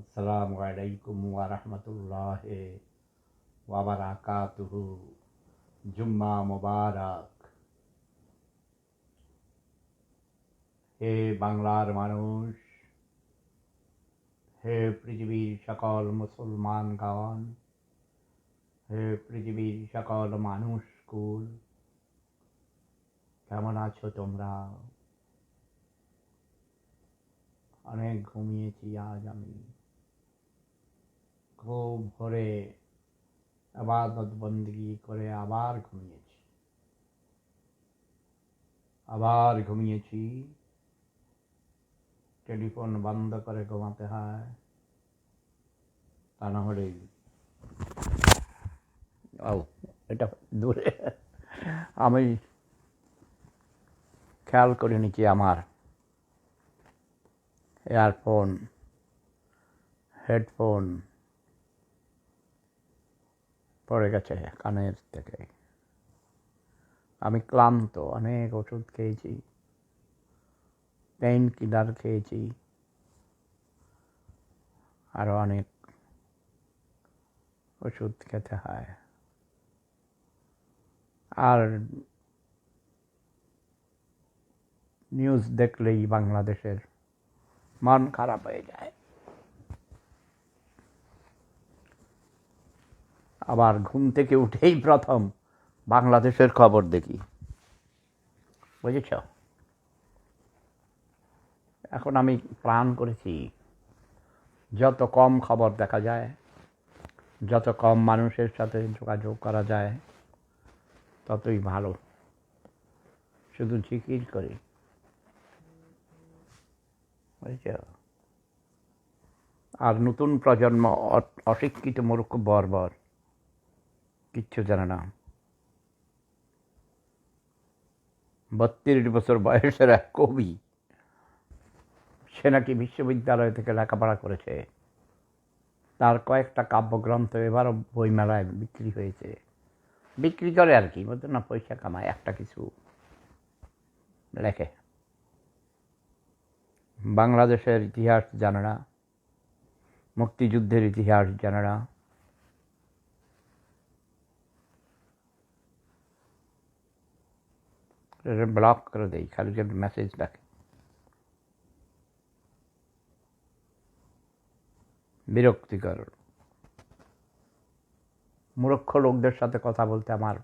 আসসালামু আলাইকুম ওয়া রাহমাতুল্লাহি ওয়া বারাকাতুহু। জুম্মা মুবারক। হে বাংলার মানুষ, হে পৃথিবীর সকল মুসলমানগণ, হে পৃথিবীর সকল মানুষকুল, কেমন আছো তোমরা? অনেক ঘুমিয়েছি আজ আমি, খুব ভোরে ইবাদত বন্দেগী করে আবার ঘুমিয়েছি। টেলিফোন বন্ধ করে ঘুমাতে হয়, তা না হলে এটা দূরে। আমি খেয়াল করে নিচ্ছি আমার এয়ারফোন, হেডফোন পড়ে গেছে কানের থেকে। আমি ক্লান্ত, অনেক ওষুধ খেয়েছি, পেইন কিলার খেয়েছি, আরও অনেক ওষুধ খেতে হয়। আর নিউজ দেখলেই বাংলাদেশের মন খারাপ হয়ে যায়। আবার ঘুম থেকে উঠেই প্রথম বাংলাদেশের খবর দেখি, বুঝেছ? এখন আমি প্ল্যান করেছি যত কম খবর দেখা যায়, যত কম মানুষের সাথে যোগাযোগ করা যায় ততই ভালো। শুধু জিকির করি, বুঝেছ? আর নতুন প্রজন্ম অশিক্ষিত, মূর্খ, বর্বর, কিচ্ছু জানে না। 32 বছর বয়সের এক কবি, সে নাকি বিশ্ববিদ্যালয় থেকে লেখাপড়া করেছে, তার কয়েকটা কাব্যগ্রন্থ এবারও বইমেলায় বিক্রি হয়েছে। বিক্রি করে আর কি, বলতো না, পয়সা কামায়, একটা কিছু লেখে। বাংলাদেশের ইতিহাস জানে না, মুক্তিযুদ্ধের ইতিহাস জানে না, ব্লক করে দেয়, খালি খালি মেসেজ রাখে। বিরক্তিকর। মূর্খ লোকদের সাথে কথা বলতে আমার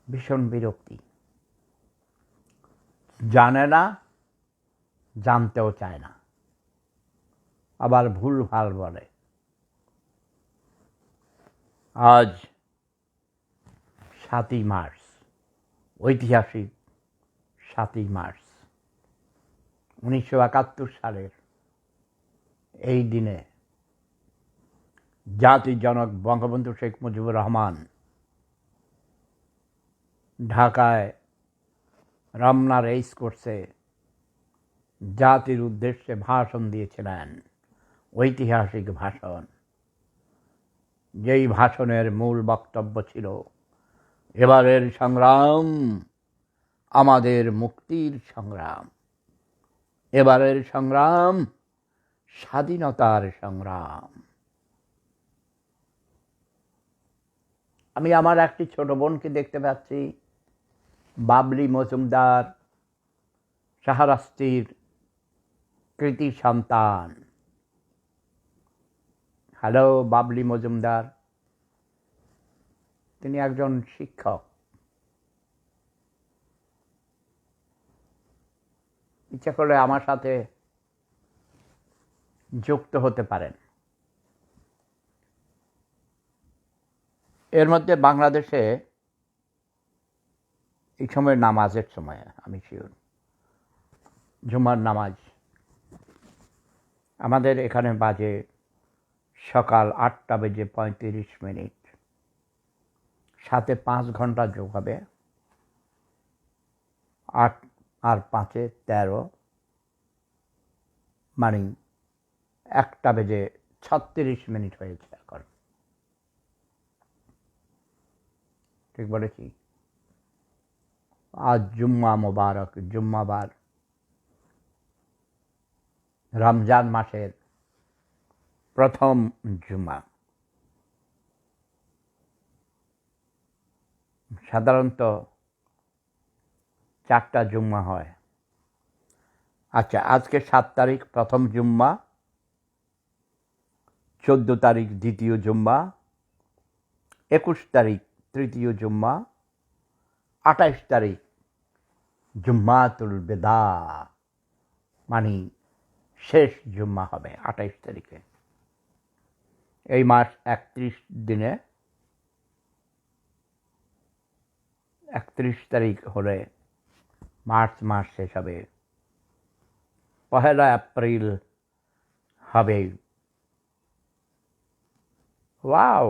ভীষণ বিরক্তি। জানে না, জানতেও চায় না, আবার ভুল ভাল বলে। আজ 7ই মার্চ, ঐতিহাসিক 7ই মার্চ 1971 সালের এই দিনে জাতির জনক বঙ্গবন্ধু শেখ মুজিবুর রহমান ঢাকায় রমনা রেস কোর্সে জাতির উদ্দেশ্যে ভাষণ দিয়েছিলেন, ঐতিহাসিক ভাষণ। যেই ভাষণের মূল বক্তব্য ছিল, এবারের সংগ্রাম আমাদের মুক্তির সংগ্রাম, এবারের সংগ্রাম স্বাধীনতার সংগ্রাম। আমি আমার একটি ছোট বোনকে দেখতে পাচ্ছি, বাবলি মজুমদার, শাহরাস্তির কৃতি সন্তান। হ্যালো বাবলি মজুমদার, তিনি একজন শিক্ষক। ইচ্ছা করলে আমার সাথে যুক্ত হতে পারেন। এর মধ্যে বাংলাদেশে এই সময় নামাজের সময়, আমি শিওর, জুমার নামাজ আমাদের এখানে বাজে সকাল 8:35, সাথে 5 ঘন্টা যোগ হবে। 8 আর 5-এ 13, মানে 1:36 হয়েছে এখন। ঠিক বলেছি? আজ জুম্মা মোবারক, জুম্মাবার, রমজান মাসের প্রথম জুমা। সাধারণত 4টা জুম্মা হয়। আচ্ছা, আজকে 7 তারিখ প্রথম জুম্মা, 14 তারিখ দ্বিতীয় জুম্মা, 21 তারিখ তৃতীয় জুম্মা, 28 তারিখ জুম্মাতুল বেদা, মানে শেষ জুম্মা হবে 28 তারিখে। এই মাস 31 দিনে, 31 তারিখ হলে মার্চ মাস শেষ হবে, 1 এপ্রিল হবে। ওয়াও!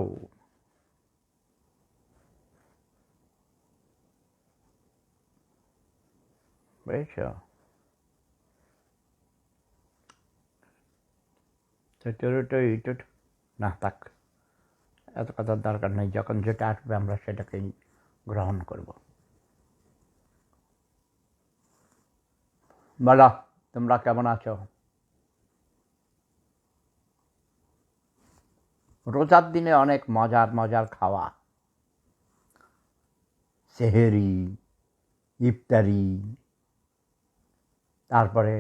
বুঝেছ? না থাক, এত কথার দরকার নেই। যখন যেটা আসবে আমরা সেটাকেই গ্রহণ করব। বলো, তোমরা কেমন আছো? রোজার দিনে অনেক মজার মজার খাওয়া, সেহেরি, ইফতারি, তারপরে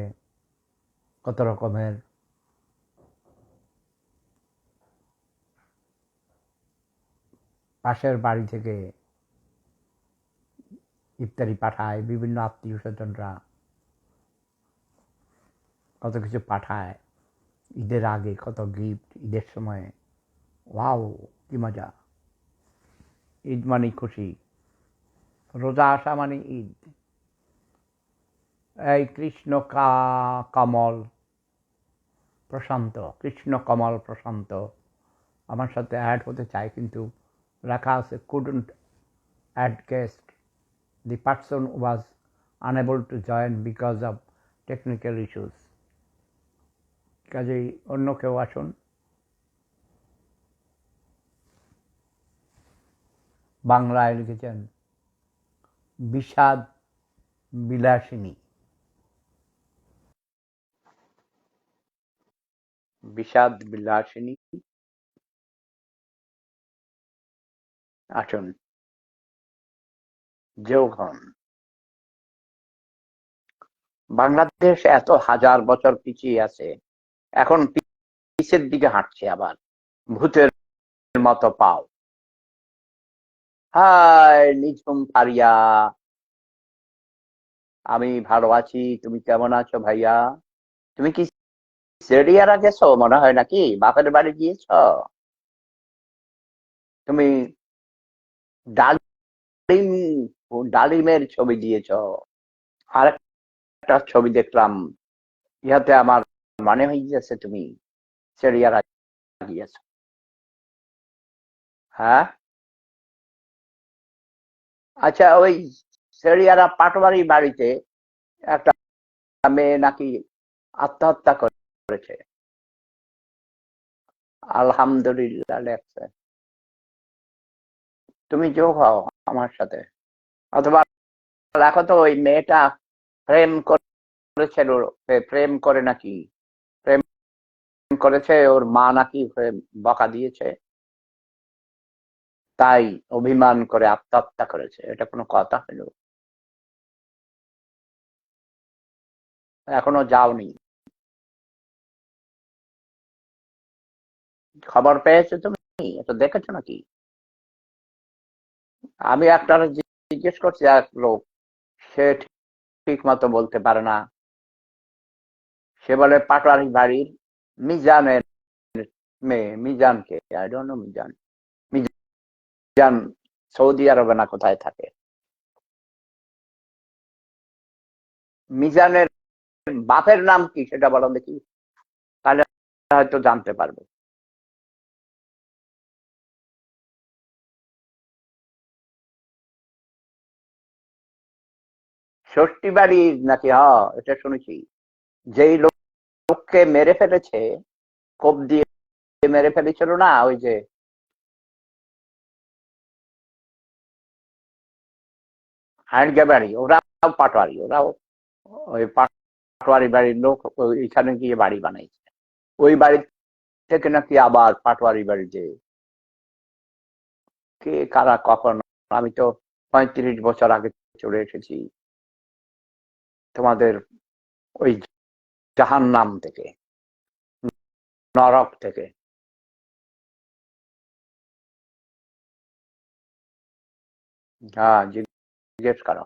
কত রকমের পাশের বাড়ি থেকে ইফতারি পাঠায়, বিভিন্ন আত্মীয় স্বজনরা কত কিছু পাঠায়। ঈদের আগে কত গিফট, ঈদের সময় ওয়াও কি মজা! ঈদ মানে খুশি, রোজা আসা মানে ঈদ। এই কৃষ্ণ কমল প্রশান্ত, কৃষ্ণ কমল প্রশান্ত আমার সাথে অ্যাড হতে চায়, কিন্তু লেখা আছে couldn't add guest. The person was unable to join because of technical issues. কাজেই অন্য কেউ আসুন। বাংলায় লিখেছেন বিষাদ বিলাসিনী। বিষাদ বিলাসিনী আসুন, যোগ হন। বাংলাদেশ এত হাজার বছর পিছিয়ে আছে, এখন পিছের দিকে হাঁটছে আবার ভূতের মতো পাও। হাই নিঝুম ফারিয়া, আমি ভালো আছি, তুমি কেমন আছো ভাইয়া? তুমি কি সিরিয়ারা গেছো মনে হয় নাকি? বাপের বাড়ি গিয়েছ? তুমি ডালিম ডালিমের ছবি দিয়েছ, আর একটা ছবি দেখলাম, ইহাতে আমার মনে হয়ে গেছে তুমি সিরিয়ারা গিয়েছ। হ্যাঁ, আচ্ছা, ওই সিরিয়ারা পাটোয়ারি বাড়িতে একটা মেয়ে নাকি আত্মহত্যা করেছে। আলহামদুলিল্লাহ লেখছে। তুমি যোগ হও আমার সাথে, অথবা দেখো তো ওই মেয়েটা প্রেম করেছিল, প্রেম করে নাকি, প্রেম করেছে, ওর মা নাকি বকা দিয়েছে, তাই অভিমান করে আত্মহত্যা করেছে। এটা কোনো কথা হলো? এখনো যাওনি? খবর পেয়েছো তুমি? এটা দেখেছো নাকি? আমি একটা জিজ্ঞেস করছি, এক লোক, সে ঠিক মতো বলতে পারে না। সে বলে পাটোয়ারি বাড়ির মিজানের মেয়ে। মিজানকে I don't know. Mizan, Mizan Saudi আরবে না কোথায় থাকে? মিজানের বাপের নাম কি সেটা বলো দেখি, তাহলে হয়তো জানতে পারবো। ষষ্ঠী বাড়ির নাকি? হ্যাঁ, এটা শুনেছি। যেই লোককে মেরে ফেলেছে, কোপ দিয়ে মেরে ফেলেছিল না, ওই যে হাইডগা বাড়ি, ওরাও পাটোয়ারি, ওরাও ওই পাটোয়ারি বাড়ির লোক, ওইখানে গিয়ে বাড়ি বানাইছে। ওই বাড়ি থেকে নাকি আবার পাটোয়ারি বাড়িতে, কে কারা কখন। আমি তো 35 বছর আগে চলে এসেছি তোমাদের ওই জাহান্নাম থেকে, নরক থেকে। হ্যাঁ, জিজ্ঞেস করো।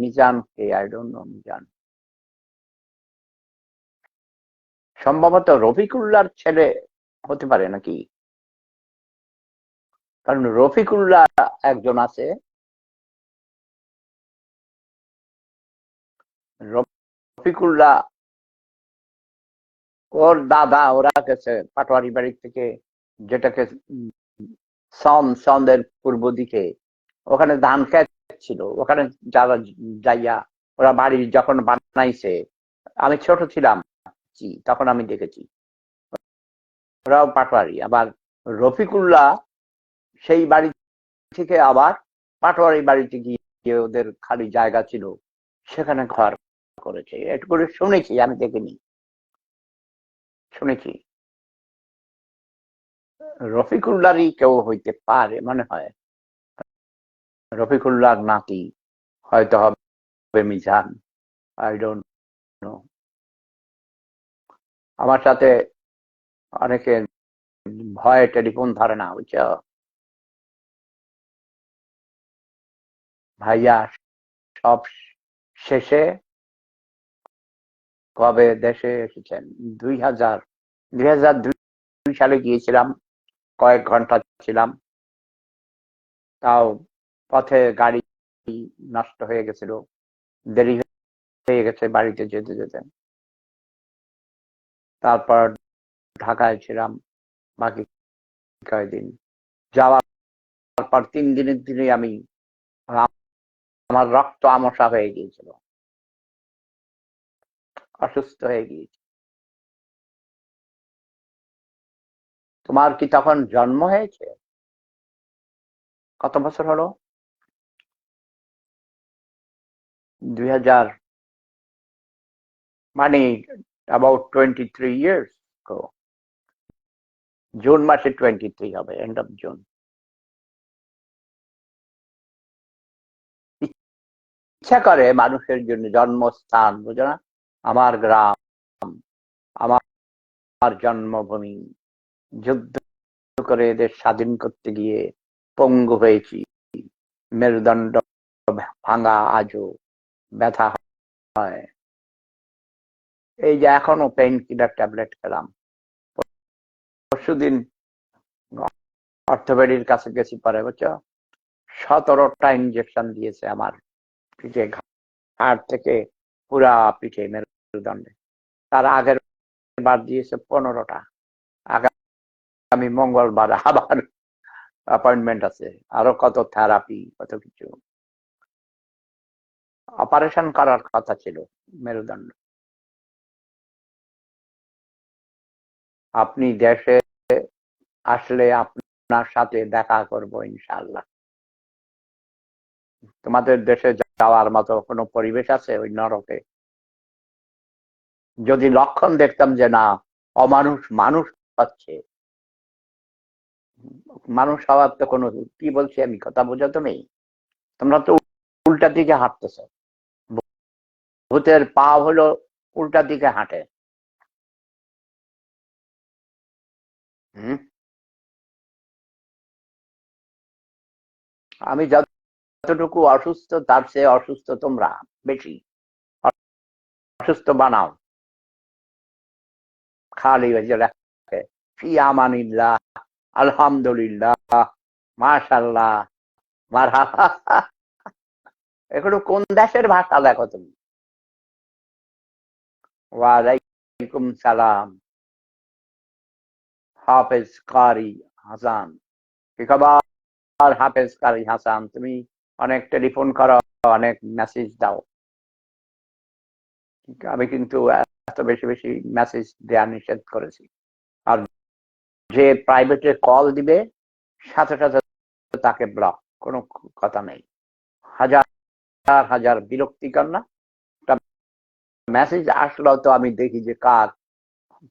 মিজান কে? I don't know Mizan. সম্ভবত রফিকুল্লাহর ছেলে হতে পারে নাকি, কারণ রফিকুল্লাহ একজন আছে, রফিকুল্লাহ ওর দাদা, ওরা গেছে পাটোয়ারি বাড়ি থেকে, যেটাকে সন্দের পূর্ব দিকে, ওখানে ধান ক্ষেত ছিল, ওখানে যারা যাইয়া ওরা বাড়ি যখন বানাইছে, আমি ছোট ছিলাম তখন আমি দেখেছি ওরাও পাটোয়ারি। আবার রফিকুল্লাহ সেই বাড়ি থেকে আবার পাটোয়ারি বাড়িতে গিয়ে ওদের খালি জায়গা ছিল, সেখানে ঘর করেছে। একটু করে শুনেছি, আমি দেখিনি, শুনেছি। রফিকুল্লাহরই কেউ হইতে পারে মনে হয়, রফিকুল্লাহর নাতি হয়তো হবে মিজান, আই ডোন্ট নো। আমার সাথে অনেকে ভয়ে টেলিফোন ধরে না, বুঝছো ভাইয়া। সব শেষে কবে দেশে এসেছেন? 2002 সালে গিয়েছিলাম, কয়েক ঘন্টা ছিলাম, তাও পথে গাড়ি নষ্ট হয়ে গেছিল, দেরি হয়ে গেছে বাড়িতে যেতে যেতে। তারপর ঢাকায় ছিলাম বাকি কয়েকদিন। যাওয়ার পর 3 দিনের দিনে আমি, আমার রক্ত আমসা হয়ে গিয়েছিল, অসুস্থ হয়ে গিয়েছি। তোমার কি তখন জন্ম হয়েছে? কত বছর হলো? 2000, মানে about 23 years ago। জুন মাসে 23 হবে, এন্ড অফ জুন। ইচ্ছা করে মানুষের জন্য জন্মস্থান, বুঝো না, আমার গ্রাম, আমার জন্মভূমি, যুদ্ধ করে এদের স্বাধীন করতে গিয়ে পঙ্গু হয়েছি, মেরুদণ্ড ভাঙা, আজও ব্যথা হয়। এই যে এখনো পেইন কিলার ট্যাবলেট খেলাম। পরশুদিন অর্থোপেডির কাছে গেছি, পরে বুঝছো 17টা ইঞ্জেকশন দিয়েছে আমার পিঠে, হাড় থেকে পুরা পিঠে, মেরুদণ্ডে। তার আগের বার দিয়েছে 15টা। আগামী মঙ্গলবার আবার অ্যাপয়েন্টমেন্ট আছে, আরো কত থেরাপি, কত কিছু। অপারেশন করার কথা ছিল মেরুদণ্ড। আপনি দেশে আসলে আপনার সাথে দেখা করব ইনশাআল্লাহ। তোমাদের দেশে যাওয়ার মতো কোনো পরিবেশ আছে ওই নরকে? যদি লক্ষণ দেখতাম যে না, অমানুষ মানুষ হচ্ছে, মানুষ হওয়ার তো কোনো, কি বলছি আমি, কথা বোঝাতো নেই। তোমরা তো উল্টা দিকে হাঁটতেছ, ভূতের পা হলো উল্টা দিকে হাঁটে। হম, আমি যতটুকু অসুস্থ তার চেয়ে অসুস্থ তোমরা বেশি, অসুস্থ বানাও। খালি ফি আমানিল্লাহ, আলহামদুলিল্লাহ, মাশাআল্লাহ, মারহাবা। এগুলো কোন দেশের ভাষা দেখো তুমি? ওয়ালাইকুম সালাম, হাফেজ কারি হাসান। কি খবর হাফেজ কারি হাসান? তুমি অনেক টেলিফোন করো, অনেক মেসেজ দাও। আমি কিন্তু এত বেশি বেশি মেসেজ দেওয়া নিষেধ করেছি। আর যে প্রাইভেটে কল দিবে, সাথে সাথে তাকে ব্লক, কোনো কথা নেই। হাজার হাজার বিরক্তিকর না? মেসেজ আসলেও তো আমি দেখি যে কার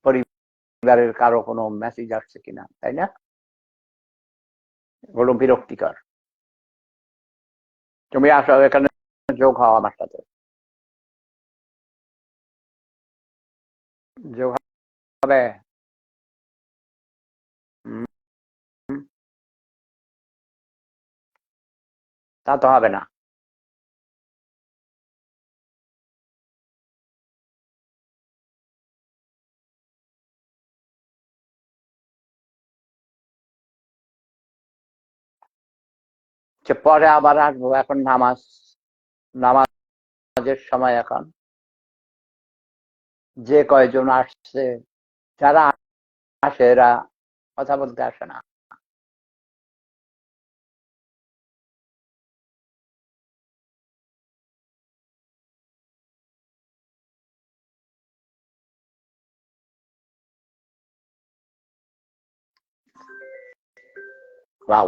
পরিবারের কারো কোনো মেসেজ আসছে কিনা, তাই না? এগুলো বিরক্তিকর। তুমি আসো এখানে, যোগ হও আমার সাথে। যোগ হবে? হুম, তা তো হবে না। যে পরে আবার আসবো, এখন নামাজের সময় এখন। যে কয়জন আসছে, যারা আসে এরা কথা বলতে আসে না। ওয়াও।